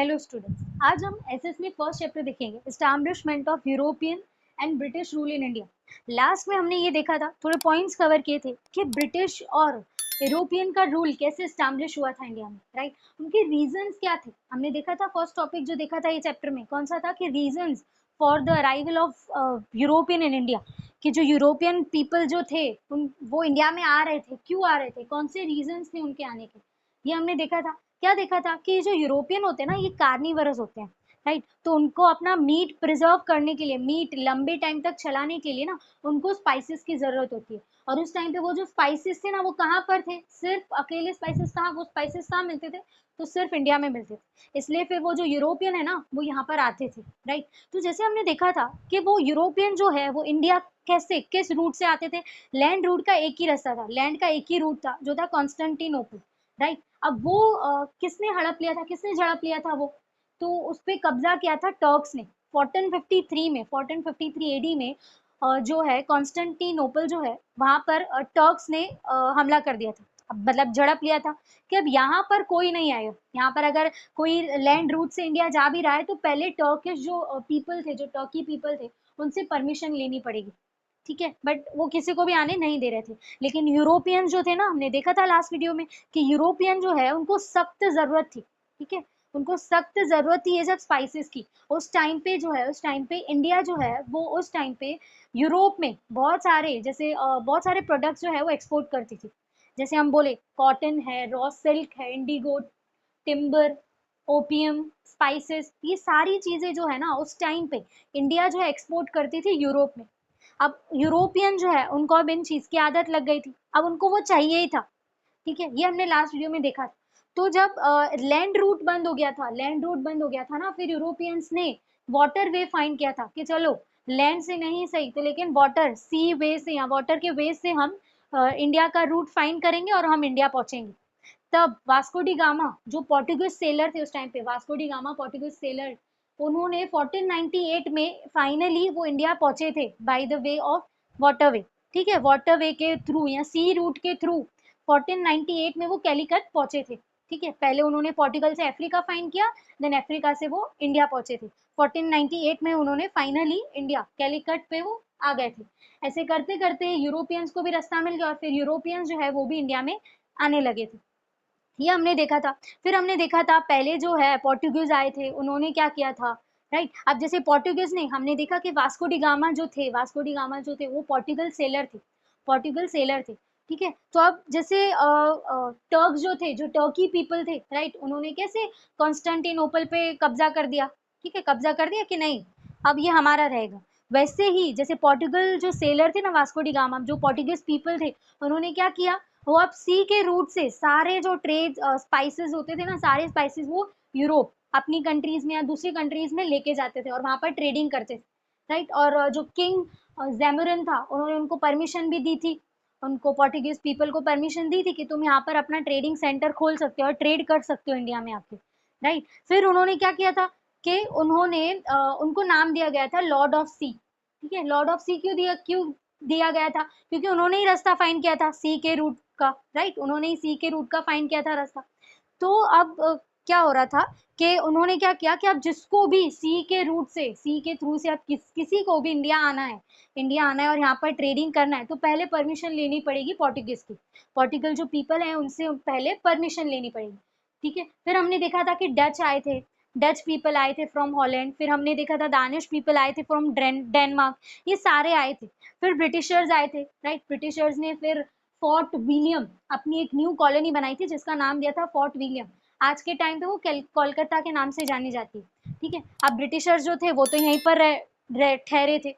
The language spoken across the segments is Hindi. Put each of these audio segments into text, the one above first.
हेलो स्टूडेंट्स, आज हम एसएस में फर्स्ट चैप्टर देखेंगे, establishment of European and British rule in India. Last में हमने ये देखा था, थोड़े पॉइंट्स कवर किए थे कि ब्रिटिश और यूरोपियन का रूल कैसे एस्टैब्लिश हुआ था इंडिया में, राइट। उनके रीजंस क्या थे, हमने देखा था। फर्स्ट टॉपिक जो देखा था ये चैप्टर में कौन सा था कि reasons for the arrival of European in India, कि जो यूरोपियन पीपल जो थे वो इंडिया में आ रहे थे, क्यों आ रहे थे, कौन से रीजंस थे उनके आने के, ये हमने देखा था। क्या देखा था कि जो यूरोपियन होते हैं ना, ये कार्निवरस होते हैं, राइट। तो उनको अपना मीट प्रिजर्व करने के लिए, मीट लंबे टाइम तक चलाने के लिए ना, उनको स्पाइसेस की जरूरत होती है। और उस टाइम पे वो जो स्पाइसेस थे ना, वो कहाँ पर थे, सिर्फ अकेले स्पाइसेस कहाँ, वो स्पाइसेस कहाँ मिलते थे, तो सिर्फ इंडिया में मिलते थे। इसलिए फिर वो जो यूरोपियन है ना, वो यहाँ पर आते थे, राइट। तो जैसे हमने देखा था कि वो यूरोपियन जो है वो इंडिया कैसे, किस रूट से आते थे। लैंड रूट का एक ही रास्ता था, लैंड का एक ही रूट था, जो था कॉन्स्टेंटिनोपल, राइट। अब वो किसने हड़प लिया था, किसने झड़प लिया था वो, तो उस पर कब्जा किया था टर्क्स ने 1453 में, 1453 एडी में। जो है कॉन्स्टेंटिनोपल जो है, वहां पर टर्क्स ने हमला कर दिया था। अब मतलब झड़प लिया था कि अब यहाँ पर कोई नहीं आएगा, यहाँ पर अगर कोई लैंड रूट से इंडिया जा भी रहा है तो पहले टर्किश जो पीपल थे, जो टर्की पीपल थे, उनसे परमिशन लेनी पड़ेगी, ठीक है। बट वो किसी को भी आने नहीं दे रहे थे। लेकिन यूरोपियन जो थे ना, हमने देखा था लास्ट वीडियो में कि यूरोपियन जो है उनको सख्त जरूरत थी, ठीक है। उनको सख्त जरूरत थी ये सब स्पाइसेस की। उस टाइम पे जो है, उस टाइम पे इंडिया जो है वो उस टाइम पे यूरोप में बहुत सारे, जैसे बहुत सारे प्रोडक्ट्स जो है वो एक्सपोर्ट करती थी। जैसे हम बोले कॉटन है, रॉ सिल्क है, इंडिगो, टिम्बर, ओपियम, स्पाइसेस, ये सारी चीजें जो है ना उस टाइम पे इंडिया जो है एक्सपोर्ट करती थी यूरोप में। अब यूरोपियन जो है उनको अब इन चीज की आदत लग गई थी, अब उनको वो चाहिए ही था, ठीक है। ये हमने लास्ट वीडियो में देखा था। तो जब लैंड रूट बंद हो गया था, लैंड रूट बंद हो गया था ना, फिर यूरोपियंस ने वाटर वे फाइंड किया था कि चलो लैंड से नहीं सही तो लेकिन वाटर, सी वे से या वाटर के वे से हम इंडिया का रूट फाइंड करेंगे और हम इंडिया पहुंचेंगे। तब वास्को डी गामा जो पोर्टुगीज सेलर थे उस टाइम पे, Vasco D gamma Portuguese seller, उन्होंने 1498 में फाइनली वो इंडिया पहुंचे थे by the way of waterway, ठीक है। वाटरवे के थ्रू या सी रूट के थ्रू 1498 में वो कैलिकट पहुंचे थे, ठीक है। पहले उन्होंने पोर्टुगल से अफ्रीका फाइंड किया, देन अफ्रीका से वो इंडिया पहुंचे थे। 1498 में उन्होंने फाइनली इंडिया कैलिकट पे वो आ गए थे। ऐसे करते करते यूरोपियंस को भी रास्ता मिल गया और फिर यूरोपियंस जो है वो भी इंडिया में आने लगे थे, ये हमने देखा था। फिर हमने देखा था पहले जो है पोर्टुगीज आए थे, उन्होंने क्या किया था, राइट। अब जैसे पोर्टुगीज ने, हमने देखा कि वास्को डी गामा जो थे, वास्को डी गामा जो थे वो पोर्टुगल सेलर थे, पोर्टुगल सेलर थे, ठीक है। तो अब जैसे टर्क जो थे, जो टर्की पीपल थे, राइट, उन्होंने कैसे कॉन्स्टेंटिनोपल पे कब्जा कर दिया, ठीक है, कब्जा कर दिया कि नहीं, अब ये हमारा रहेगा। वैसे ही जैसे पोर्टुगल जो सेलर थे ना, वास्को डी गामा जो पोर्टुगीज पीपल थे, उन्होंने क्या किया, वो अब सी के रूट से सारे जो ट्रेड स्पाइसेस होते थे ना, सारे स्पाइसेस वो यूरोप अपनी कंट्रीज में या दूसरी कंट्रीज में लेके जाते थे और वहां पर ट्रेडिंग करते थे, राइट। और जो किंग जेमरन था, उन्होंने उनको परमिशन भी दी थी, उनको पोर्टुगीज पीपल को परमिशन दी थी कि तुम यहाँ पर अपना ट्रेडिंग सेंटर खोल सकते हो और ट्रेड कर सकते हो इंडिया में आके, राइट। फिर उन्होंने क्या किया था कि उन्होंने उनको नाम दिया गया था लॉर्ड ऑफ सी, ठीक है। लॉर्ड ऑफ सी क्यों दिया गया था, क्योंकि उन्होंने ही रास्ता फाइंड किया था सी के रूट का, राइट, उन्होंने ही सी के रूट का फाइंड किया था रास्ता। तो अब क्या हो रहा था कि उन्होंने क्या किया कि अब जिसको भी सी के रूट से, सी के थ्रू से अब किसी को भी इंडिया आना है, इंडिया आना है और यहाँ पर ट्रेडिंग करना है, तो पहले परमिशन लेनी पड़ेगी पोर्टुगीज की, पोर्टुगल जो पीपल है उनसे पहले परमिशन लेनी पड़ेगी, ठीक है। फिर हमने देखा था कि डच आए थे, डच पीपल आए थे फ्रॉम हॉलैंड। फिर हमने देखा था दानिश पीपल आए थे फ्रॉम डेनमार्क, ये सारे आए थे। फिर ब्रिटिशर्स आए थे, राइट, ब्रिटिशर्स ने फिर फोर्ट विलियम अपनी एक न्यू कॉलोनी बनाई थी जिसका नाम दिया था फोर्ट विलियम। आज के टाइम पे वो कोलकाता के नाम से जानी जाती है, ठीक है। अब ब्रिटिशर्स जो थे वो तो यहीं पर ठहरे थे।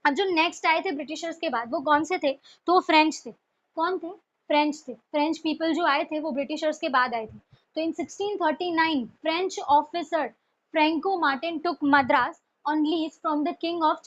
अब जो नेक्स्ट आए थे ब्रिटिशर्स के बाद वो कौन से थे, तो वो फ्रेंच थे। कौन थे, फ्रेंच थे। फ्रेंच पीपल जो आए थे वो ब्रिटिशर्स के बाद आए थे। तो इन 1639 French officer Franco Martin took Madras on lease from the king of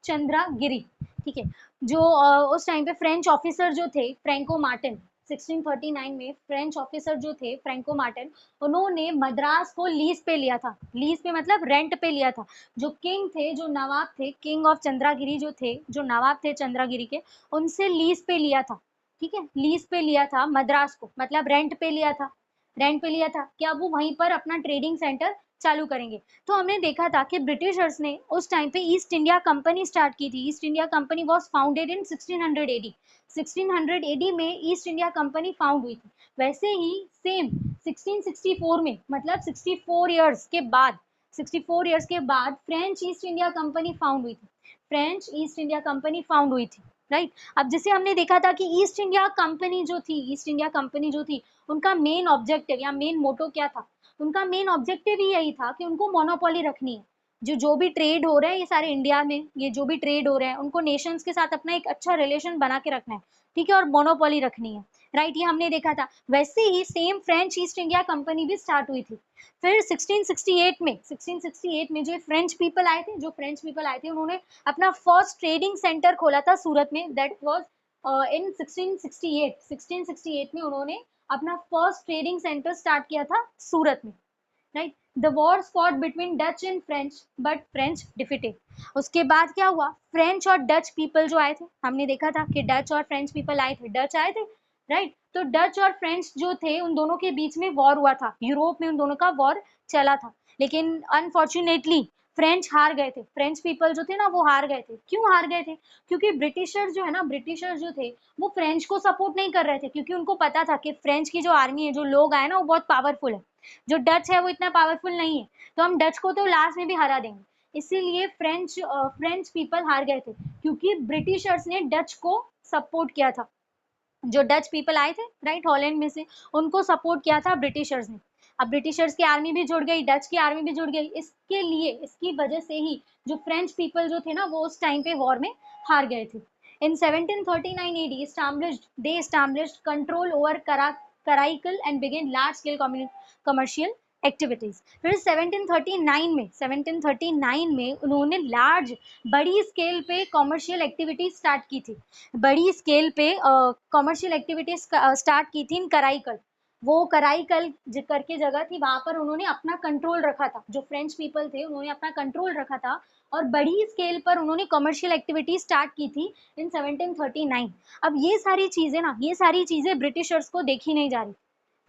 Chandragiri, ठीक है। जो उस टाइम पे फ्रेंच ऑफिसर जो थे फ्रैंको मार्टिन, 1639 में फ्रेंच ऑफिसर जो थे फ्रैंको मार्टिन, उन्होंने मद्रास को लीज पे लिया था, लीज पे मतलब रेंट पे लिया था। जो किंग थे, जो नवाब थे, किंग ऑफ चंद्रागिरी जो थे, जो नवाब थे चंद्रागिरी के, उनसे लीज पे लिया था, ठीक है, लीज पे लिया था मद्रास को, मतलब रेंट पे लिया था, रेंट पे लिया था कि अब वो वहीं पर अपना ट्रेडिंग सेंटर चालू करेंगे। तो हमने देखा था कि ब्रिटिशर्स ने उस टाइम पे ईस्ट इंडिया कंपनी स्टार्ट की थी। East India company was founded in 1600 AD. 1600 AD में ईस्ट इंडिया कंपनी फाउंड हुई थी। वैसे ही सेम 1664 में, मतलब 64 इयर्स के बाद, 64 इयर्स के बाद French East India company found हुई थी। French East India company found हुई थी, राइट। अब जैसे हमने देखा था कि ईस्ट इंडिया कंपनी जो थी, ईस्ट इंडिया कंपनी जो थी, उनका मेन ऑब्जेक्टिव या मेन मोटो क्या था? उनका मेन ऑब्जेक्टिव ही यही था कि उनको मोनोपोली रखनी है। जो भी ट्रेड हो रहे हैं ये सारे इंडिया में, ये जो भी ट्रेड हो रहे हैं उनको नेशंस के साथ अपना एक अच्छा रिलेशन बना के रखना है, ठीक है, और मोनोपोली रखनी है, राइट। ये हमने देखा था। वैसे ही same French East India Company भी स्टार्ट हुई थी। फिर 1668 में जो फ्रेंच पीपल आए थे, उन्होंने अपना फर्स्ट ट्रेडिंग सेंटर खोला था सूरत में। दैट वाज इन 1668 में उन्होंने अपना फर्स्ट ट्रेडिंग सेंटर स्टार्ट किया था सूरत में, right. The Wars fought between Dutch and French, but French defeated. उसके बाद क्या हुआ? फ्रेंच और डच पीपल जो आए थे, हमने देखा था कि डच और फ्रेंच पीपल आए थे, डच आए थे, राइट। तो डच और फ्रेंच जो थे उन दोनों के बीच में वॉर हुआ था, यूरोप में उन दोनों का वॉर चला था। लेकिन अनफॉर्चुनेटली फ्रेंच हार गए थे, फ्रेंच पीपल जो थे ना वो हार गए थे। क्यों हार गए थे? क्योंकि ब्रिटिशर्स जो है ना, ब्रिटिशर्स जो थे वो फ्रेंच को सपोर्ट नहीं कर रहे थे, क्योंकि उनको पता था कि फ्रेंच की जो आर्मी है, जो लोग आए ना, वो बहुत पावरफुल है। जो डच है वो इतना पावरफुल नहीं है, तो हम डच को तो लास्ट में भी हरा देंगे। इसीलिए फ्रेंच पीपल हार गए थे, क्योंकि ब्रिटिशर्स ने डच को सपोर्ट किया था। जो डच पीपल आए थे, राइट, हॉलैंड में से, उनको सपोर्ट किया था ब्रिटिशर्स ने। अब ब्रिटिशर्स की आर्मी भी जुड़ गई, डच की आर्मी भी जुड़ गई, इसके लिए, इसकी वजह से ही जो फ्रेंच पीपल जो थे ना वो उस टाइम पे वॉर में हार गए थे। इन 1739 AD established control over Karaikal and began large scale commercial activities. फिर 1739 में उन्होंने बड़ी स्केल पे कॉमर्शियल एक्टिविटीज स्टार्ट की थी। बड़ी स्केल पे कॉमर्शियल एक्टिविटीज स्टार्ट की थी इन कराईकल। वो कराईकल करके जगह थी, वहां पर उन्होंने अपना कंट्रोल रखा था। जो फ्रेंच पीपल थे उन्होंने अपना कंट्रोल रखा था और बड़ी स्केल पर उन्होंने कमर्शियल एक्टिविटी स्टार्ट की थी इन 1739। अब ये सारी चीजें ना, ये सारी चीजें ब्रिटिशर्स को देखी नहीं जा रही,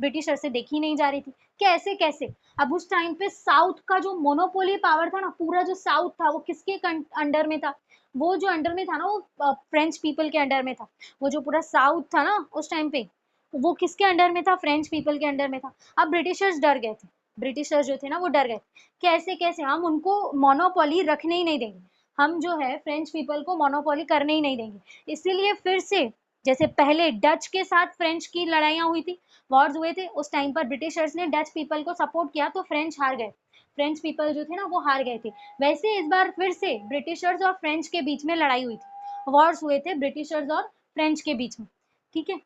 ब्रिटिशर से देखी नहीं जा रही थी। कैसे कैसे? अब उस टाइम पे साउथ का जो मोनोपोली पावर था ना, पूरा जो साउथ था वो किसके अंडर में था? वो जो अंडर में था ना, वो फ्रेंच पीपल के अंडर में था। वो जो पूरा साउथ था ना उस टाइम पे, वो किसके अंडर में था? फ्रेंच पीपल के अंडर में था। अब ब्रिटिशर्स डर गए थे, ब्रिटिशर्स जो थे ना वो डर गए। कैसे कैसे? हम उनको मोनोपोली रखने ही नहीं देंगे, हम जो है फ्रेंच पीपल को मोनोपोली करने ही नहीं देंगे। इसीलिए फिर से, जैसे पहले डच के साथ फ्रेंच की लड़ाइयाँ हुई थी, वॉर्स हुए थे, उस टाइम पर ब्रिटिशर्स ने डच पीपल को सपोर्ट किया तो फ्रेंच हार गए, फ्रेंच पीपल जो थे ना वो हार गए थे। वैसे इस बार फिर से ब्रिटिशर्स और फ्रेंच के बीच में लड़ाई हुई थी, वॉर्स हुए थे ब्रिटिशर्स और फ्रेंच के बीच में, ठीक है।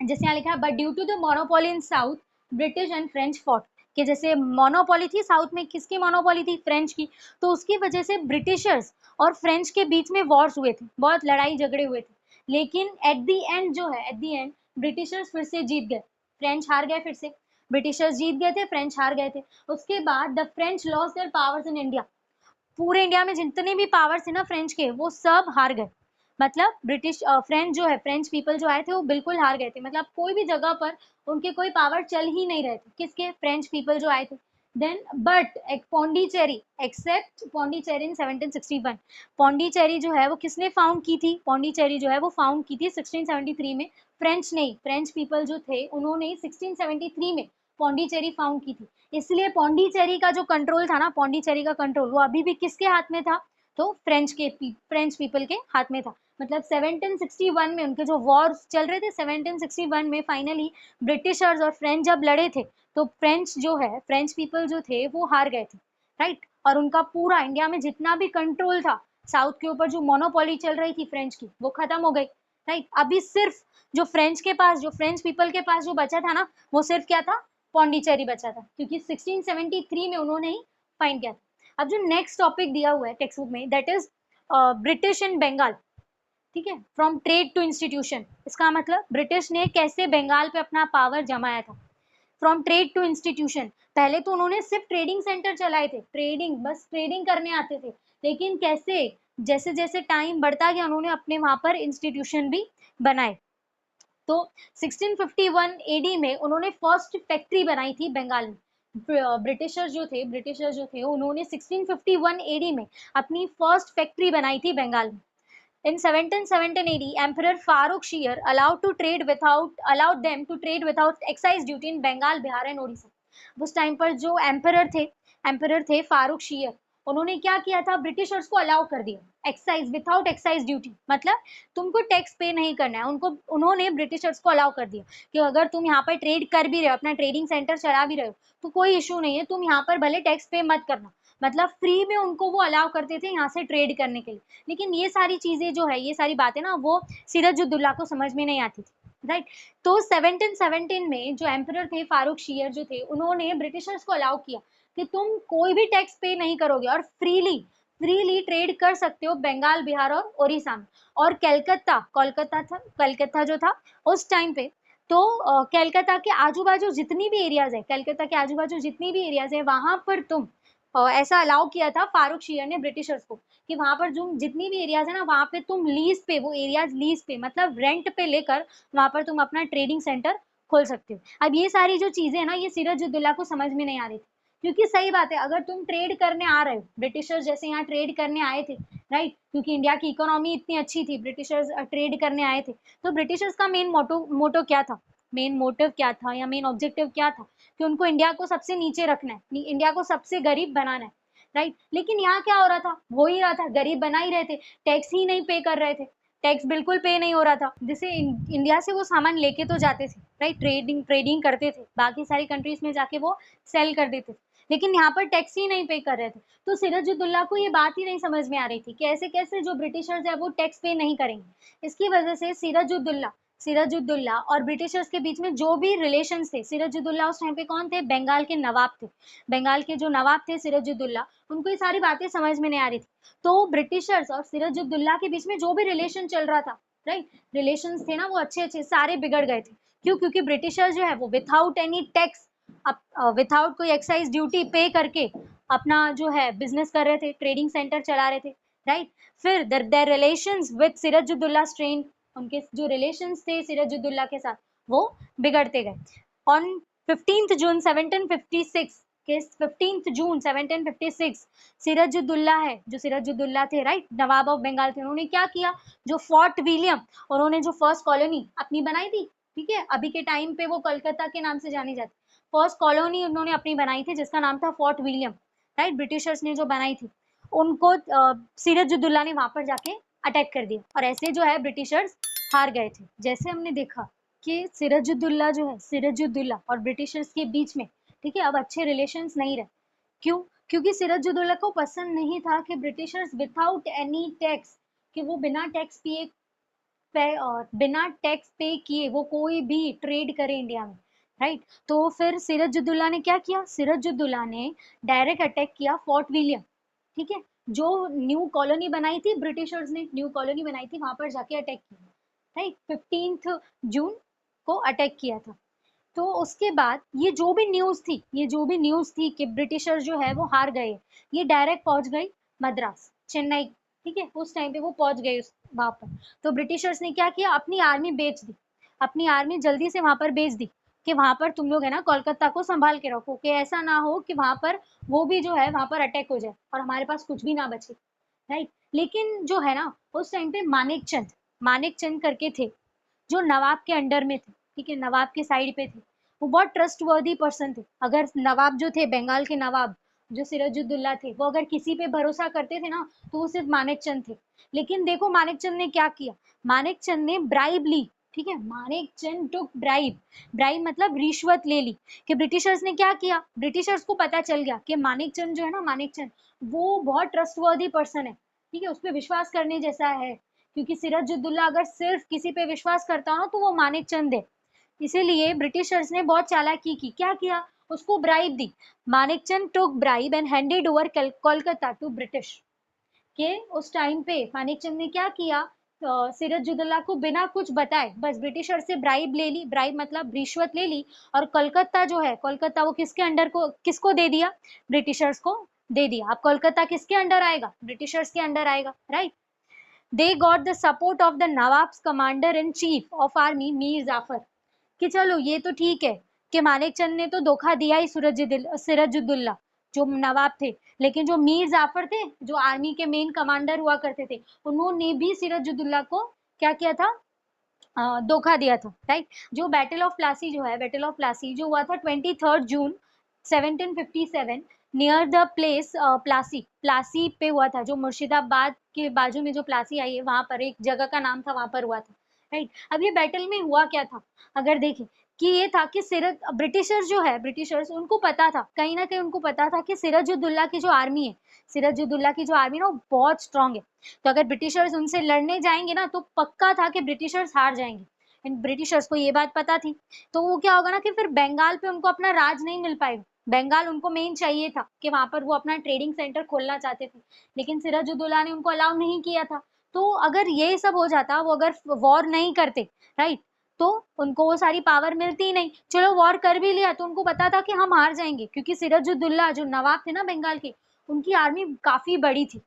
जैसे यहाँ लिखा है, but due to the monopoly in south British and French fought, कि जैसे मोनोपोली थी साउथ में, किसकी मोनोपोली थी? फ्रेंच की। तो उसकी वजह से ब्रिटिशर्स और फ्रेंच के बीच में वॉर्स हुए थे, बहुत लड़ाई झगड़े हुए थे। लेकिन एट द एंड जो है, एट द एंड ब्रिटिशर्स फिर से जीत गए, फ्रेंच हार गए। फिर से ब्रिटिशर्स जीत गए थे, फ्रेंच हार गए थे। उसके बाद the French lost their powers in India. पूरे इंडिया में जितने भी पावर्स थे ना फ्रेंच के, वो सब हार गए। मतलब फ्रेंच जो है, फ्रेंच पीपल जो आए थे वो बिल्कुल हार गए थे। मतलब कोई भी जगह पर उनके कोई पावर चल ही नहीं रहे थे, किसके? फ्रेंच पीपल जो आए थे। देन बट एक पौंडीचेरी, एक्सेप्ट पौंडीचेरी इन 1761। पौंडीचेरी जो है वो किसने फाउंड की थी? पौंडीचेरी जो है वो फाउंड की थी 1673 में। फ्रेंच नहीं, फ्रेंच पीपल जो थे उन्होंने 1673 में पौंडीचेरी फाउंड की थी। इसलिए पौंडीचेरी का जो कंट्रोल था ना, पौंडीचेरी का कंट्रोल वो अभी भी किसके हाथ में था? तो फ्रेंच पीपल के हाथ में था। मतलब 1761 में उनके जो वॉर्स चल रहे थे, 1761 में फाइनली ब्रिटिशर्स और फ्रेंच जब लड़े थे, तो फ्रेंच जो है, फ्रेंच पीपल जो थे वो हार गए थे, राइट। और उनका पूरा इंडिया में जितना भी कंट्रोल था साउथ के ऊपर, जो मोनोपोली चल रही थी फ्रेंच की, वो खत्म हो गई, राइट। अभी सिर्फ जो फ्रेंच के पास, जो फ्रेंच पीपल के पास जो बचा था ना, वो सिर्फ क्या था? पौंडीचेरी बचा था, क्योंकि 1673 में उन्होंने ही फाइंड किया था। अब जो नेक्स्ट टॉपिक दिया हुआ है टेक्स्ट बुक में, that is British in Bengal, ठीक है, फ्रॉम ट्रेड टू इंस्टीट्यूशन। इसका मतलब ब्रिटिश ने कैसे बंगाल पे अपना पावर जमाया था। फ्रॉम ट्रेड टू इंस्टीट्यूशन, पहले तो उन्होंने सिर्फ ट्रेडिंग सेंटर चलाए थे, ट्रेडिंग, बस ट्रेडिंग करने आते थे। लेकिन कैसे, जैसे जैसे टाइम बढ़ता गया उन्होंने अपने वहां पर इंस्टीट्यूशन भी बनाए। तो 1651 एडी में उन्होंने फर्स्ट फैक्ट्री बनाई थी बंगाल में। ब्रिटिशर जो थे उन्होंने 1651 एडी में अपनी फर्स्ट फैक्ट्री बनाई थी बंगाल में। In 1717 AD, Emperor Farooq Shir allowed them to trade without excise duty in Bengal, Bihar and Odisha. उस टाइम पर जो एम्परर थे फारूक शीयर, उन्होंने क्या किया था, ब्रिटिशर्स को अलाउ कर दिया एक्साइज विदाउट एक्साइज ड्यूटी, मतलब तुमको टैक्स पे नहीं करना है। उन्होंने ब्रिटिशर्स को अलाउ कर दिया कि अगर तुम यहाँ पर ट्रेड कर भी रहे हो, अपना ट्रेडिंग सेंटर चला भी रहे हो, तो कोई इशू नहीं है, तुम यहाँ पर भले टैक्स पे मत करना। मतलब फ्री में उनको वो अलाउ करते थे यहाँ से ट्रेड करने के लिए। लेकिन ये सारी चीजें जो है, ये सारी बातें ना, वो सिराजुद्दौला को समझ में नहीं आती थी, राइट। तो 1717 में जो एम्परर थे फारूक शीयर जो थे, उन्होंने ब्रिटिशर्स को अलाउ किया कि तुम कोई भी टैक्स पे नहीं करोगे और फ्रीली ट्रेड कर सकते हो बंगाल, बिहार और उड़ीसा में। और कलकत्ता जो था उस टाइम पे, तो कलकत्ता के आजू बाजू जितनी भी एरियाज है, वहां पर तुम ऐसा अलाउ किया था फारूक शीयर ने ब्रिटिशर्स को कि वहां पर जो जितनी भी एरियाज है ना, वहां पे तुम लीज पे, वो एरियाज लीज पे मतलब रेंट पे लेकर वहां पर तुम अपना ट्रेडिंग सेंटर खोल सकते हो। अब ये सारी जो चीजें है ना, ये सिराजुद्दौला को समझ में नहीं आ रही थी, क्योंकि सही बात है, अगर तुम ट्रेड करने आ रहे हो, ब्रिटिशर्स जैसे यहाँ ट्रेड करने आए थे, राइट, क्योंकि इंडिया की इकोनॉमी इतनी अच्छी थी, ब्रिटिशर्स ट्रेड करने आए थे, तो ब्रिटिशर्स का मेन मोटो क्या था, मेन मोटिव क्या था या मेन ऑब्जेक्टिव क्या था, कि उनको इंडिया को सबसे नीचे रखना है, इंडिया को सबसे गरीब बनाना है, राइट। लेकिन यहाँ क्या हो रहा था, हो ही रहा था, गरीब बना ही रहे थे, टैक्स ही नहीं पे कर रहे थे, टैक्स बिल्कुल पे नहीं हो रहा था। जैसे इंडिया से वो सामान लेके तो जाते थे, राइट, ट्रेडिंग करते थे, बाकी सारी कंट्रीज में जाके वो सेल कर देते थे, लेकिन यहाँ पर टैक्स ही नहीं पे कर रहे थे। तो सिराजुद्दौला को ये बात ही नहीं समझ में आ रही थी कि ऐसे कैसे जो ब्रिटिशर्स है वो टैक्स पे नहीं करेंगे। इसकी वजह से सिराजुद्दौला और ब्रिटिशर्स के बीच में जो भी रिलेशंस थे, सिराजुद्दौला उस टाइम पे कौन थे, बंगाल के नवाब थे, बंगाल के जो नवाब थे सिराजुद्दौला, उनको ये सारी बातें समझ में नहीं आ रही थी। तो ब्रिटिशर्स और सिराजुद्दौला के बीच में जो भी रिलेशन चल रहा था, राइट, रिलेशंस थे ना, वो अच्छे सारे बिगड़ गए थे। क्यों? क्योंकि ब्रिटिशर्स जो है वो विथआउट एनी टैक्स, विथआउट कोई एक्साइज ड्यूटी पे करके अपना जो है बिजनेस कर रहे थे, ट्रेडिंग सेंटर चला रहे थे, राइट। फिर their relations with Sirajuddaulah strained, उनके जो रिलेशंस थे सिराजुद्दौला के साथ वो बिगड़ते गए। ऑन 15 जून 1756 के 15 जून 1756 सिराजुद्दौला थे, राइट, नवाब ऑफ बंगाल थे, उन्होंने क्या किया, जो फोर्ट विलियम, उन्होंने जो फर्स्ट कॉलोनी अपनी बनाई थी, ठीक है, अभी के टाइम पे वो कोलकाता के नाम से जानी जाती, फर्स्ट कॉलोनी उन्होंने अपनी बनाई थी जिसका नाम था फोर्ट विलियम, राइट, ब्रिटिशर्स ने जो बनाई थी, उनको सिराजुद्दौला ने वहां पर जाके अटैक कर दिया, और ऐसे जो है ब्रिटिशर्स हार गए थे। जैसे हमने देखा कि सिराजुद्दौला और ब्रिटिशर्स के बीच में, ठीक है, अब अच्छे रिलेशंस नहीं रहे। क्यों? क्योंकि सिराजुद्दौला को पसंद नहीं था कि ब्रिटिशर्स विदाउट एनी टैक्स, कि वो बिना टैक्स पे किए वो कोई भी ट्रेड करे इंडिया में, राइट। तो फिर सिराजुद्दौला ने क्या किया, सिराजुद्दौला ने डायरेक्ट अटैक किया फोर्ट विलियम, ठीक है, जो न्यू कॉलोनी बनाई थी, ब्रिटिशर्स ने न्यू कॉलोनी बनाई थी, वहां पर जाके अटैक किया, राइट, 15 जून को अटैक किया था। तो उसके बाद ये जो भी न्यूज थी कि ब्रिटिशर्स जो है वो हार गए, ये डायरेक्ट पहुंच गई मद्रास, चेन्नई, ठीक है, उस टाइम पे वो पहुंच गए वहां पर। तो ब्रिटिशर्स ने क्या किया, अपनी आर्मी जल्दी से वहां पर बेच दी कि वहां पर तुम लोग है ना कोलकाता को संभाल के रखो, कि ऐसा ना हो कि वहां पर वो भी जो है वहां पर अटैक हो जाए और हमारे पास कुछ भी ना बचे, राइट। लेकिन जो है ना उस टाइम पे मानेक चंद करके थे, जो नवाब के अंडर में थे, ठीक है, नवाब के साइड पे थे, वो बहुत ट्रस्टवर्दी पर्सन थे। अगर नवाब जो थे, बंगाल के नवाब जो सिराजुद्दौला थे, वो अगर किसी पे भरोसा करते थे ना, तो वो सिर्फ मानेक चंद थे। लेकिन देखो मानेक चंद ने क्या किया, मानेक चंद ने ब्राइब ली, ठीक है, मानेक चंद टुक ब्राइब मतलब रिश्वत ले ली। कि ब्रिटिशर्स ने क्या किया, ब्रिटिशर्स को पता चल गया कि मानेक चंद जो है ना, मानेक चंद वो बहुत ट्रस्टवर्दी पर्सन है, ठीक है, उस पर विश्वास करने जैसा है। क्योंकि सिराजुद्दौला अगर सिर्फ किसी पे विश्वास करता हो ना, तो वो मानेक चंद है। इसीलिए ब्रिटिशर्स ने बहुत चालाकी की, क्या किया, उसको ब्राइब दी। Manik Chand took bribe and handed over Kolkata to British. के उस टाइम पे मानेक चंद ने क्या किया, सिराजुद्दौला को बिना कुछ बताए बस ब्रिटिशर से ब्राइब ले ली, ब्राइब मतलब रिश्वत ले ली, और कोलकाता जो है, कोलकाता वो किसको दे दिया, ब्रिटिशर्स को दे दिया। अब कोलकाता किसके अंडर आएगा, ब्रिटिशर्स के अंडर आएगा, right. They got the support of the Nawab's commander in chief of army Mir Jafar. कि चलो ये तो ठीक है कि मानेक चंद ने तो धोखा दिया ही सिराजुद्दौला जो नवाब थे, लेकिन जो मीर जाफर थे जो आर्मी के मेन कमांडर हुआ करते थे, उन्होंने भी सिराजुद्दौला को क्या किया था, धोखा दिया था, राइट। जो बैटल ऑफ प्लासी जो है, बैटल ऑफ प्लासी जो हुआ था 23 जून 1757 near the place Plassey, Plassey पे हुआ था, जो मुर्शिदाबाद के बाजू में जो प्लासी आई है वहां पर एक जगह का नाम था, वहां पर हुआ था, राइट। अब ये बैटल में हुआ क्या था, अगर देखें कि ये था कि ब्रिटिशर्स जो है, ब्रिटिशर्स उनको पता था, कहीं ना कहीं उनको पता था कि सिराजुद्दौला की जो आर्मी है, सिराजुद्दौला की जो आर्मी ना वो बहुत स्ट्रांग है, तो अगर ब्रिटिशर्स उनसे लड़ने जाएंगे ना तो पक्का था कि ब्रिटिशर्स हार जाएंगे, एंड ब्रिटिशर्स को ये बात पता थी। तो वो क्या होगा ना कि फिर बंगाल पे उनको अपना राज नहीं मिल पाएगा, बंगाल उनको मेन चाहिए था कि वहां पर वो अपना ट्रेडिंग सेंटर खोलना चाहते थे, लेकिन सिराजुद्दौला ने उनको अलाउ नहीं किया था। तो अगर ये सब हो जाता, वो अगर वॉर नहीं करते, राइट, तो उनको वो सारी पावर मिलती ही नहीं। चलो वॉर कर भी लिया तो उनको पता था कि हम हार जाएंगे, क्योंकि सिराजुद्दौला जो नवाब थे ना बंगाल के, उनकी आर्मी काफी बड़ी थी।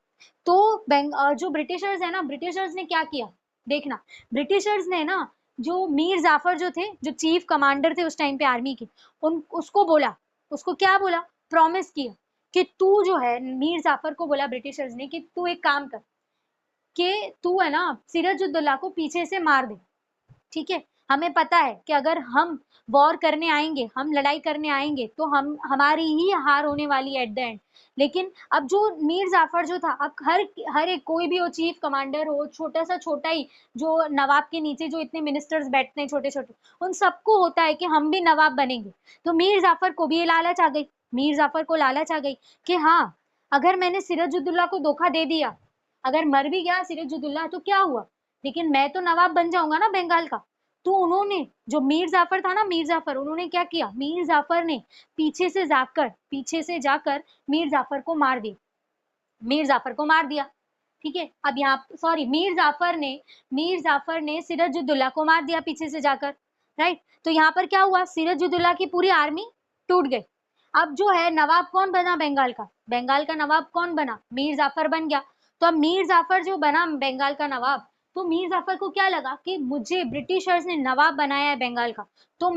तो जो ब्रिटिशर्स है ना, ब्रिटिशर्स ने क्या किया, देखना, ब्रिटिशर्स ने ना जो मीर जाफर जो थे, जो चीफ कमांडर थे उस टाइम पे आर्मी के, उन उसको बोला, उसको क्या बोला, प्रॉमिस किया कि तू जो है, मीर जाफर को बोला ब्रिटिशर्स ने कि तू एक काम कर, कि तू है ना सिराजुद्दौला को पीछे से मार दे, ठीक है। हमें पता है कि अगर हम वॉर करने आएंगे, हम लड़ाई करने आएंगे तो हम हमारी ही हार होने वाली है एट द एंड। लेकिन अब जो मीर जाफर जो था, अब हर एक कोई भी हो, चीफ कमांडर हो, छोटा सा छोटा ही, जो नवाब के नीचे जो इतने मिनिस्टर्स बैठते हैं छोटे छोटे, उन सबको होता है कि हम भी नवाब बनेंगे। तो मीर जाफर को भी ये लालच आ गई, मीर जाफर को लालच आ गई कि हाँ, अगर मैंने सिराजुद्दौला को धोखा दे दिया, अगर मर भी गया सिराजुद्दौला तो क्या हुआ, लेकिन मैं तो नवाब बन जाऊंगा ना बंगाल का। तो उन्होंने, जो मीर जाफर था ना, मीर जाफर, उन्होंने क्या किया, मीर जाफर ने पीछे से जाकर मीर जाफर को मार दिया, मीर जाफर को मार दिया, ठीक है। अब यहाँ सॉरी, मीर जाफर ने सिराजुद्दौला को मार दिया पीछे से जाकर, राइट। तो यहाँ पर क्या हुआ, सिराजुद्दौला की पूरी आर्मी टूट गई। अब जो है नवाब कौन बना बंगाल का, बंगाल का नवाब कौन बना, मीर जाफर बन गया। तो अब मीर जाफर जो बना बंगाल का नवाब, तो मीर जाफर को क्या लगा कि मुझे ब्रिटिशर्स ने नवाब बनाया है बंगाल का, तो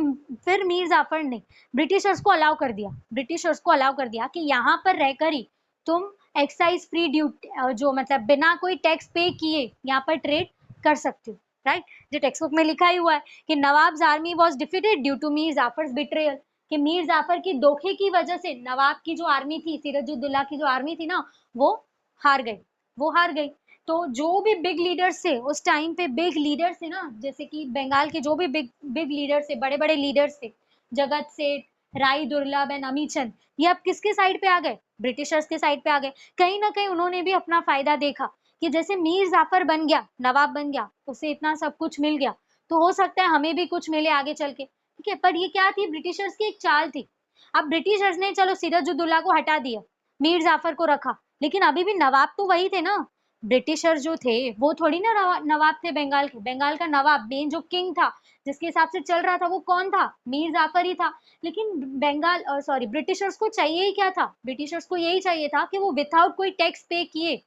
फिर मीर जाफर ने ब्रिटिशर्स को अलाउ कर दिया, ब्रिटिशर्स को अलाउ कर दिया कि यहाँ पर रहकर ही तुम एक्साइज फ्री ड्यूटी, जो मतलब बिना कोई टैक्स पे किए यहाँ पर ट्रेड कर सकते हो, राइट। जो टेक्स्ट बुक में लिखा ही हुआ है कि nawab's army was defeated due to Mir Jafar's betrayal, कि मीर जाफर की धोखे की वजह से नवाब की जो आर्मी थी, सिराजुद्दौला की जो आर्मी थी ना, वो हार गई, वो हार गई। तो जो भी बिग लीडर्स थे उस टाइम पे, बिग लीडर्स थे ना, जैसे कि बंगाल के जो भी बिग बिग लीडर्स थे, बड़े बड़े लीडर्स थे, जगत सेठ, राय दुर्लभ एंड अमीचंद, ये अब किसके साइड पे आ गए, ब्रिटिशर्स के साइड पे आ गए। कहीं ना कहीं उन्होंने भी अपना फायदा देखा कि जैसे मीर जाफर बन गया, नवाब बन गया, उसे इतना सब कुछ मिल गया, तो हो सकता है हमें भी कुछ मिले आगे चल के, ठीक है। पर ये क्या थी, ब्रिटिशर्स की एक चाल थी। अब ब्रिटिशर्स ने चलो सिराजुद्दौला को हटा दिया, मीर जाफर को रखा, लेकिन अभी भी नवाब तो वही थे ना, ब्रिटिशर्स जो थे वो थोड़ी ना नवाब थे बंगाल के, बंगाल का नवाब मेन जो किंग था, जिसके हिसाब से चल रहा था, वो कौन था, मीर जाफर ही था। लेकिन बंगाल सॉरी ब्रिटिशर्स को चाहिए ही क्या था, ब्रिटिशर्स को यही चाहिए था कि वो विदाउट कोई टैक्स पे किए,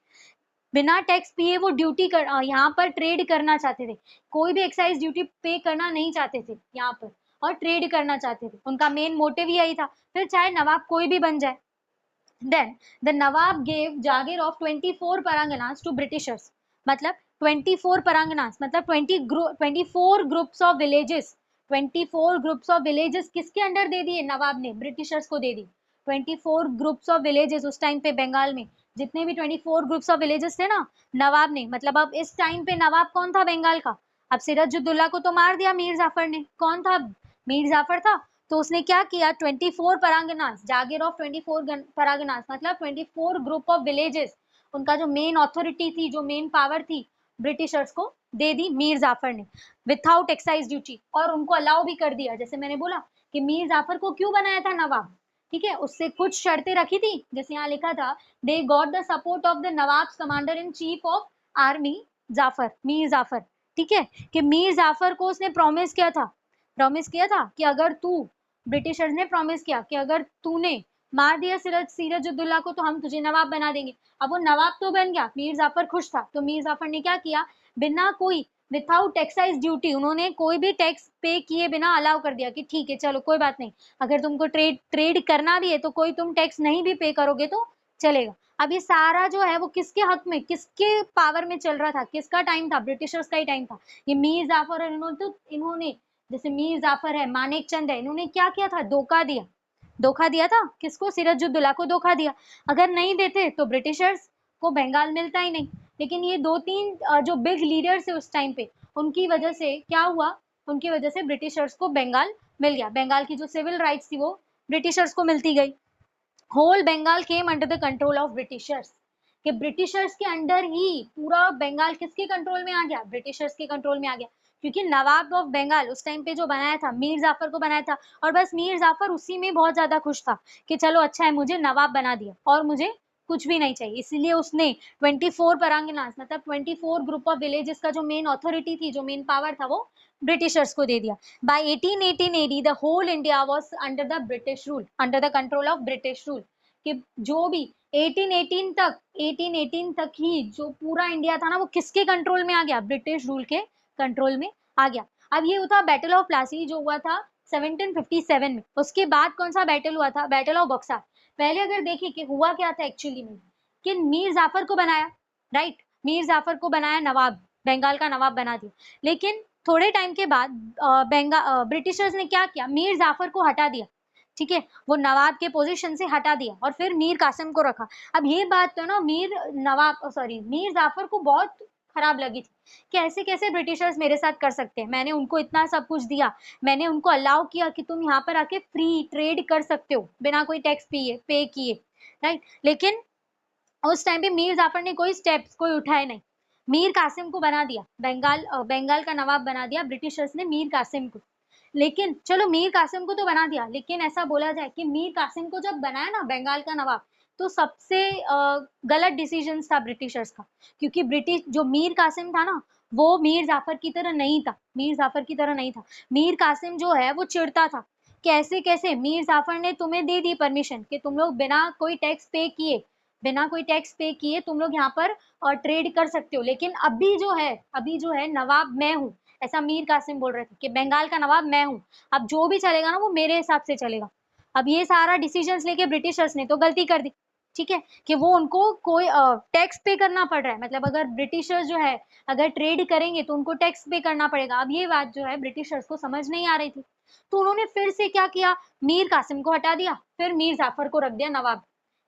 बिना टैक्स पिए वो ड्यूटी कर यहाँ पर ट्रेड करना चाहते थे, कोई भी एक्साइज ड्यूटी पे करना नहीं चाहते थे यहाँ पर, और ट्रेड करना चाहते थे, उनका मेन मोटिव यही था, फिर चाहे नवाब कोई भी बन जाए। Then the Nawab gave Jagir of 24 Paraganas to Britishers. मतलब 24 Paraganas मतलब 24 groups of villages, 24 groups of villages किसके अंडर दे दिए नवाब ने, ब्रिटिशर्स को दे दी। 24 groups of villages उस टाइम पे बंगाल में जितने भी 24 groups of villages थे ना, नवाब ने, मतलब अब इस टाइम पे नवाब कौन था बंगाल का, अब सिराजुद्दौला को तो मार दिया मीर जाफर ने, कौन था, मीर जाफर था। तो उसने क्या किया, 24 परागनास, जागीर ऑफ 24 परागनास मतलब 24 ग्रुप ऑफ विलेजेस, उनका जो मेन अथॉरिटी थी, जो मेन पावर थी, ब्रिटिशर्स को दे दी मीर जाफर ने विथआउट एक्साइज ड्यूटी, और उनको अलाउ भी कर दिया। जैसे मैंने बोला कि मीर जाफर को क्यों बनाया था नवाब, ठीक है, उससे कुछ शर्तें रखी थी, जैसे यहाँ लिखा था, they got the support of the Nawab commander in chief of army Jafar, Mir Jafar, ठीक है, कि मीर जाफर को उसने प्रॉमिस किया था कि अगर तू, ब्रिटिशर्स ने प्रॉमिस किया कि अगर तूने मार दिया सिराजुद्दौला को तो हम तुझे नवाब बना देंगे। अब वो नवाब तो बन गया, मीर जाफर खुश था, तो मीर जाफर ने क्या किया, बिना कोई विथआउट एक्साइज ड्यूटी, उन्होंने कोई भी टैक्स पे किए बिना अलाउ कर दिया कि ठीक है चलो कोई बात नहीं, अगर तुमको ट्रेड करना भी है तो कोई तुम टैक्स नहीं भी पे करोगे तो चलेगा। अब ये सारा जो है वो किसके हक में, किसके पावर में चल रहा था, किसका टाइम था, ब्रिटिशर्स का ही टाइम था। ये मीर जाफर और इन्होंने जैसे मीर जाफर है, मानेक चंद है, इन्होंने क्या किया था, धोखा दिया था किसको, सिराजुद्दौला को धोखा दिया। अगर नहीं देते तो ब्रिटिशर्स को बंगाल मिलता ही नहीं। लेकिन ये दो तीन जो बिग लीडर्स है उस टाइम पे, उनकी वजह से क्या हुआ, उनकी वजह से ब्रिटिशर्स को बंगाल मिल गया। बंगाल की जो सिविल राइट्स थी वो ब्रिटिशर्स को मिलती गई। Whole Bengal came under the control of Britishers, कि ब्रिटिशर्स के अंडर ही पूरा बंगाल किसके कंट्रोल में आ गया, ब्रिटिशर्स के कंट्रोल में आ गया। क्योंकि नवाब ऑफ बंगाल उस टाइम पे जो बनाया था, मीर जाफर को बनाया था, और बस मीर जाफर उसी में बहुत ज्यादा खुश था कि चलो अच्छा है मुझे नवाब बना दिया और मुझे कुछ भी नहीं चाहिए। इसीलिए उसने 24 परांगनास मतलब 24 ग्रुप ऑफ विलेजेस का जो मेन अथॉरिटी थी, जो मेन पावर था, वो ब्रिटिशर्स को दे दिया। By 1818 AD the whole India was under the British rule, under the control of British rule. कि जो भी 1818 तक ही जो पूरा इंडिया था ना, वो किसके कंट्रोल में आ गया, ब्रिटिश रूल के कंट्रोल में आ गया। अब ये था बैटल ऑफ प्लासी जो हुआ था 1757 में। उसके बाद कौन सा बैटल हुआ था, बैटल ऑफ बक्सर। पहले अगर देखिए कि हुआ क्या था एक्चुअली में, कि मीर जाफर को बनाया, राइट, मीर जाफर को बनाया नवाब, बंगाल का नवाब बना दिया। लेकिन थोड़े टाइम के बाद ब्रिटिशर्स ने क्या किया, मीर जाफर को हटा दिया, ठीक है, वो नवाब के पोजीशन से हटा दिया और फिर मीर कासिम को रखा। अब ये बात तो ना मीर जाफर को बहुत खराब लगी थी कि ऐसे कैसे ब्रिटिशर्स मेरे साथ कर सकते हैं, मैंने उनको इतना सब कुछ दिया, मैंने उनको अलाउ किया कि तुम यहाँ पर आके फ्री ट्रेड कर सकते हो बिना कोई टैक्स पे किए, राइट। लेकिन उस टाइम पे मीर जाफर ने कोई स्टेप्स कोई उठाए नहीं, मीर कासिम को बना दिया, बंगाल का नवाब बना दिया ब्रिटिशर्स ने मीर कासिम को। लेकिन चलो मीर कासिम को तो बना दिया, लेकिन ऐसा बोला जाए कि मीर कासिम को जब बनाया ना बंगाल का नवाब, तो सबसे गलत डिसीजन था ब्रिटिशर्स का। क्योंकि ब्रिटिश जो मीर कासिम था ना, वो मीर जाफर की तरह नहीं था, मीर जाफर की तरह नहीं था। मीर कासिम जो है वो चिढ़ता था, कैसे कैसे मीर जाफर ने तुम्हें दे दी परमिशन कि तुम लोग बिना कोई टैक्स पे किए तुम लोग यहाँ पर ट्रेड कर सकते हो, लेकिन अभी जो है नवाब मैं हूँ, ऐसा मीर कासिम बोल रहे थे कि बंगाल का नवाब मैं हूँ, अब जो भी चलेगा ना वो मेरे हिसाब से चलेगा। अब ये सारा डिसीजंस लेके ब्रिटिशर्स ने तो गलती कर दी, ठीक है, कि वो उनको कोई टैक्स पे करना पड़ रहा है, मतलब अगर ब्रिटिशर्स जो है अगर ट्रेड करेंगे तो उनको टैक्स पे करना पड़ेगा। अब ये बात जो है ब्रिटिशर्स को समझ नहीं आ रही थी, तो उन्होंने फिर से क्या किया, मीर कासिम को हटा दिया, फिर मीर जाफर को रख दिया नवाब,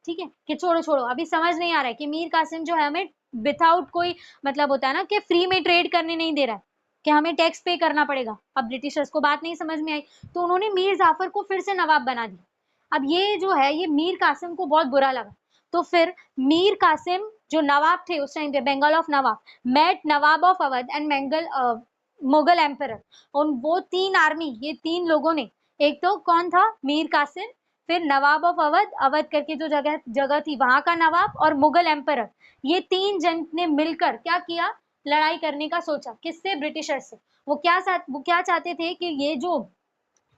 ठीक है, कि छोड़ो छोड़ो अभी समझ नहीं आ रहा है कि मीर कासिम जो है हमें विथआउट कोई मतलब होता है ना कि फ्री में ट्रेड करने नहीं दे रहा है, कि हमें टैक्स पे करना पड़ेगा। अब ब्रिटिशर्स को बात नहीं समझ में आई, तो उन्होंने मीर जाफर को फिर से नवाब बना दिया। अब ये जो है ये मीर कासिम को बहुत बुरा लगा, तो फिर मीर कासिम जो नवाब थे उस टाइम पे, Bengal of Nawab, met Nawab of Awadh and Mughal emperor, उन वो तीन आर्मी, ये तीन लोगों ने, एक तो कौन था, मीर कासिम, फिर नवाब ऑफ अवध, अवध करके जो जगह जगह थी वहां का नवाब, और मुगल एम्पर, ये तीन जन ने मिलकर क्या किया, लड़ाई करने का सोचा, किससे, ब्रिटिशर्स से। वो क्या चाहते थे कि ये जो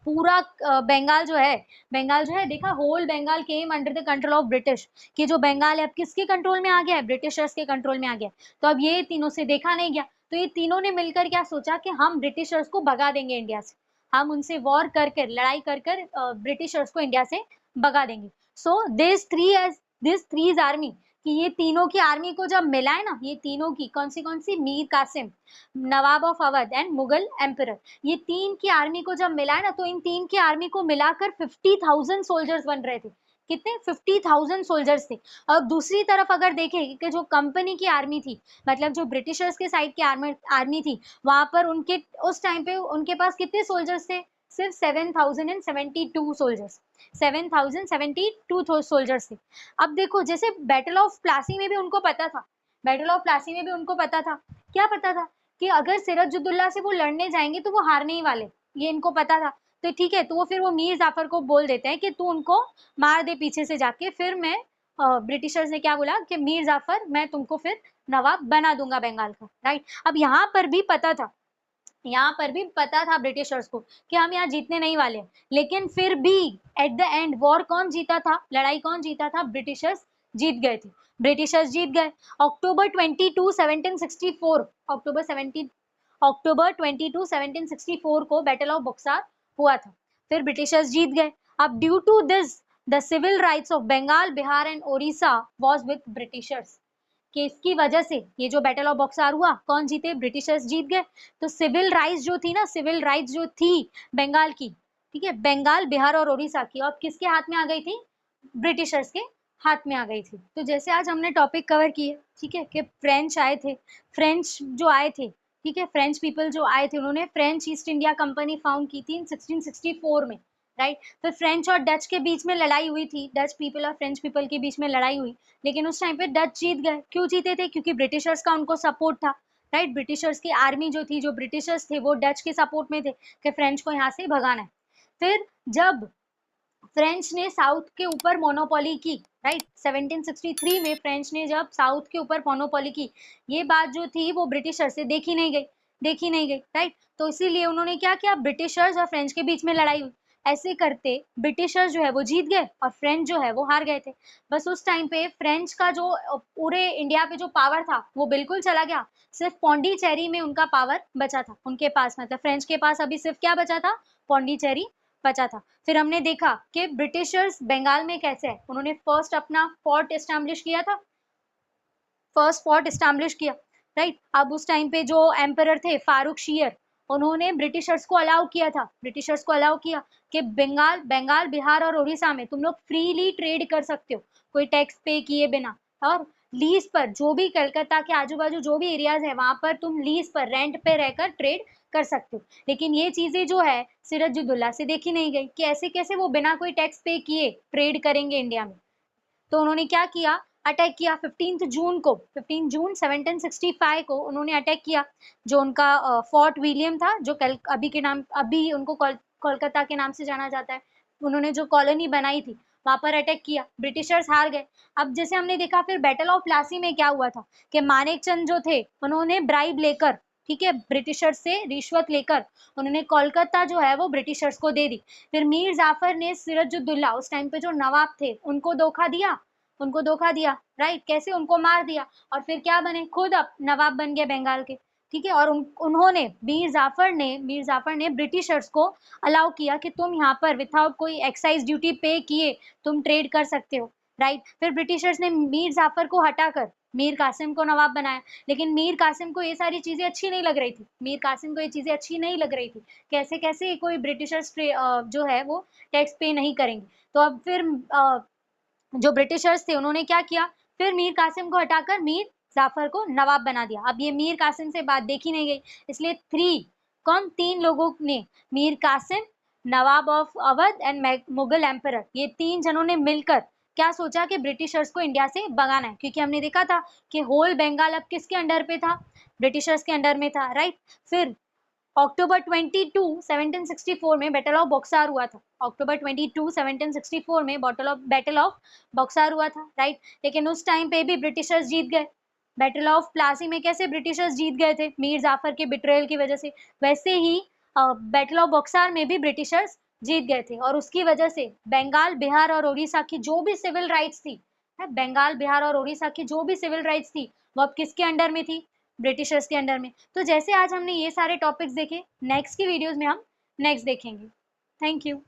पूरा बंगाल जो है देखा, whole Bengal came under the control of British, कि जो बंगाल है अब किसके कंट्रोल में आ गया है, ब्रिटिशर्स के कंट्रोल में आ गया। तो अब ये तीनों से देखा नहीं गया, तो ये तीनों ने मिलकर क्या सोचा कि हम ब्रिटिशर्स को भगा देंगे इंडिया से, हम उनसे वॉर कर लड़ाई कर ब्रिटिशर्स को इंडिया से भगा देंगे। सो दिस थ्री आर्मी, कि ये तीनों की आर्मी को जब मिला है ना, ये तीनों की कौन सी, Mir Qasim, nawab of Awadh and Mughal emperor, ये तीन की आर्मी को जब मिला है ना, तो इन तीन की आर्मी को मिलाकर 50,000 सोल्जर्स बन रहे थे। कितने, 50,000 सोल्जर्स थे। और दूसरी तरफ अगर देखें कि जो कंपनी की आर्मी थी, मतलब जो ब्रिटिशर्स के साइड की आर्मी थी, वहां पर उनके उस टाइम पे उनके पास कितने सोल्जर्स थे, सिर्फ 7,072 सोल्जर्स, 7,072 सोल्जर्स थे। अब देखो जैसे बैटल ऑफ प्लासी में भी उनको पता था, क्या पता था, कि अगर सिराजुद्दौला से वो लड़ने जाएंगे तो वो हारने ही वाले, ये इनको पता था। तो ठीक है, तो वो फिर वो मीर जाफर को बोल देते हैं कि तू उनको मार दे पीछे से जाके, फिर मैं ब्रिटिशर्स ने क्या बोला कि मीर जाफर मैं तुमको फिर नवाब बना दूंगा बंगाल का, राइट। अब यहाँ पर भी पता था यहाँ पर भी पता था ब्रिटिशर्स को कि हम यहाँ जीतने नहीं वाले हैं, लेकिन फिर भी एट द एंड वॉर कौन जीता था, लड़ाई कौन जीता था, ब्रिटिशर्स जीत गए थे, ब्रिटिशर्स जीत गए। अक्टूबर 22 1764 अक्टूबर 22 1764 को बैटल ऑफ बक्सार हुआ था, फिर ब्रिटिशर्स जीत गए। अब due to this the civil rights of Bengal, Bihar and Odisha was with Britishers, कि इसकी वजह से ये जो बैटल ऑफ बक्सार हुआ, कौन जीते, ब्रिटिशर्स जीत गए। तो सिविल राइट्स जो थी ना, सिविल राइट्स जो थी बंगाल की, ठीक है, बंगाल, बिहार और उड़ीसा की, अब किसके हाथ में आ गई थी, ब्रिटिशर्स के हाथ में आ गई थी। तो जैसे आज हमने टॉपिक कवर किए, ठीक है, कि फ्रेंच आए थे, फ्रेंच जो आए थे, ठीक है, फ्रेंच पीपल जो आए थे, उन्होंने French East India company found की थी 1664 में, राइट। फिर फ्रेंच और डच के बीच में लड़ाई हुई थी, डच पीपल और फ्रेंच पीपल के बीच में लड़ाई हुई, लेकिन उस टाइम पे डच जीत गए। क्यों जीते थे, क्योंकि ब्रिटिशर्स का उनको सपोर्ट था, राइट। ब्रिटिशर्स की आर्मी जो थी, जो ब्रिटिशर्स थे, वो डच के सपोर्ट में थे कि फ्रेंच को यहाँ से भगाना है। फिर जब फ्रेंच ने साउथ के ऊपर मोनोपोली की, राइट, 1763 में फ्रेंच ने जब साउथ के ऊपर मोनोपोली की, ये बात जो थी वो ब्रिटिशर से देखी नहीं गई, राइट। तो इसीलिए उन्होंने क्या किया, ब्रिटिशर्स और फ्रेंच के बीच में लड़ाई हुई, ऐसे करते ब्रिटिशर्स जो है वो जीत गए और फ्रेंच जो है वो हार गए थे। बस उस टाइम पे फ्रेंच का जो पूरे इंडिया पे जो पावर था वो बिल्कुल चला गया, सिर्फ पौंडीचेरी में उनका पावर बचा था उनके पास, मतलब फ्रेंच के पास अभी सिर्फ क्या बचा था, पौंडीचेरी बचा था। फिर हमने देखा कि ब्रिटिशर्स बंगाल में कैसे है, उन्होंने फर्स्ट अपना फोर्ट एस्टैब्लिश किया था, फर्स्ट फोर्ट एस्टैब्लिश किया, राइट। अब उस टाइम पे जो एम्परर थे फारूक शीयर, उन्होंने ब्रिटिशर्स को अलाउ किया था, ब्रिटिशर्स को अलाउ किया कि बंगाल, बिहार और उड़ीसा में तुम लोग फ्रीली ट्रेड कर सकते हो, कोई टैक्स पे किए बिना, और लीज पर, जो भी कलकत्ता के आजू बाजू जो भी एरियाज है वहां पर तुम लीज पर, रेंट पे रहकर ट्रेड कर सकते हो। लेकिन ये चीजें जो है सिराजुद्दौला से देखी नहीं गई कि ऐसे कैसे वो बिना कोई टैक्स पे किए ट्रेड करेंगे इंडिया में। तो उन्होंने क्या किया, अटैक किया 15 जून को, 15 जून 1765 को उन्होंने अटैक किया, जो उनका फोर्ट विलियम था, जो अभी के नाम, अभी उनको कोलकाता के नाम से जाना जाता है, उन्होंने जो कॉलोनी बनाई थी वहां पर अटैक किया, ब्रिटिशर्स हार गए। अब जैसे हमने देखा फिर बैटल ऑफ प्लासी में क्या हुआ था कि मानेक चंद जो थे उन्होंने ब्राइब लेकर, ठीक है, ब्रिटिशर्स से रिश्वत लेकर उन्होंने कोलकाता जो है वो ब्रिटिशर्स को दे दी। फिर मीर जाफर ने सिराजुद्दौला, उस टाइम पे जो नवाब थे, उनको धोखा दिया, राइट, कैसे, उनको मार दिया, और फिर क्या बने, खुद अब नवाब बन गए बंगाल के, ठीक है। और उन्होंने मीर जाफर ने ब्रिटिशर्स को अलाउ किया कि तुम यहाँ पर विदाउट कोई एक्साइज ड्यूटी पे किए तुम ट्रेड कर सकते हो, राइट। फिर ब्रिटिशर्स ने मीर जाफर को हटाकर मीर कासिम को नवाब बनाया, लेकिन मीर कासिम को ये सारी चीजें अच्छी नहीं लग रही थी, मीर कासिम को ये चीजें अच्छी नहीं लग रही थी, कैसे कैसे कोई ब्रिटिशर्स जो है वो टैक्स पे नहीं करेंगे। तो अब फिर जो ब्रिटिशर्स थे उन्होंने क्या किया, फिर मीर कासिम को हटाकर मीर जाफर को नवाब बना दिया। अब ये मीर कासिम से बात देखी नहीं गई, इसलिए तीन लोगों ने, Mir Qasim, nawab of Awadh and Mughal emperor, ये तीन जनों ने मिलकर क्या सोचा कि ब्रिटिशर्स को इंडिया से भगाना है, क्योंकि हमने देखा था कि होल बंगाल अब किसके अंडर पे था, ब्रिटिशर्स के अंडर में था, राइट। फिर अक्टूबर 22 1764 में बैटल ऑफ बक्सार हुआ था, अक्टूबर 22 1764 में बैटल ऑफ बक्सार हुआ था, राइट। लेकिन उस टाइम पे भी ब्रिटिशर्स जीत गए। बैटल ऑफ प्लासी में कैसे ब्रिटिशर्स जीत गए थे, मीर जाफर के बिट्रेयल की वजह से, वैसे ही बैटल ऑफ बक्सार में भी ब्रिटिशर्स जीत गए थे, और उसकी वजह से बंगाल, बिहार और उड़ीसा की जो भी सिविल राइट्स थी, बंगाल, बिहार और उड़ीसा की जो भी सिविल राइट्स थी वो अब किसके अंडर में थी, ब्रिटिशर्स के अंडर में। तो जैसे आज हमने ये सारे टॉपिक्स देखे, नेक्स्ट की वीडियोस में हम नेक्स्ट देखेंगे। Thank you.